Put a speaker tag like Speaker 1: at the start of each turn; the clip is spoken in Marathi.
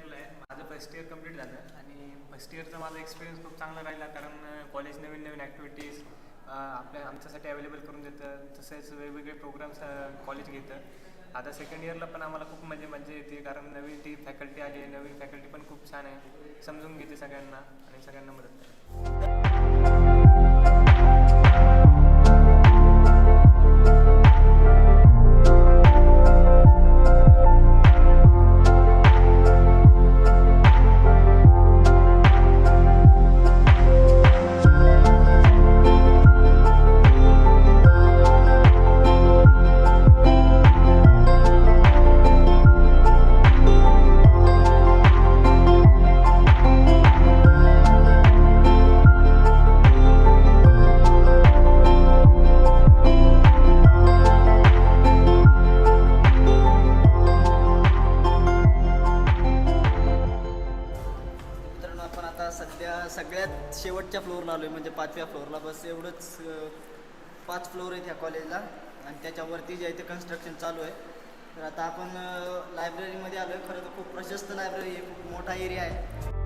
Speaker 1: इयरला आहे. माझं फर्स्ट इयर कंप्लीट झालं आणि फर्स्ट इयरचा माझा एक्सपिरियन्स खूप चांगला राहिला, कारण कॉलेज नवीन नवीन ॲक्टिव्हिटीज आमच्यासाठी अवेलेबल करून देतं. तसेच वेगवेगळे प्रोग्राम्स कॉलेज घेतं. आता सेकंड इयरला पण आम्हाला खूप मजा येते, कारण नवीन ती फॅकल्टी आली आहे. नवीन फॅकल्टी पण खूप छान आहे, समजून घेते सगळ्यांना आणि सगळ्यांना मदत करते.
Speaker 2: आपण आता सध्या सगळ्यात शेवटच्या फ्लोअरला आलो आहे, म्हणजे 5व्या फ्लोअरला. बस एवढंच, 5 फ्लोअर आहेत ह्या कॉलेजला आणि त्याच्यावरती जे आहे ते कन्स्ट्रक्शन चालू आहे. तर आता आपण लायब्ररीमध्ये आलो आहे. खरं तर खूप प्रशस्त लायब्ररी आहे, खूप मोठा एरिया आहे.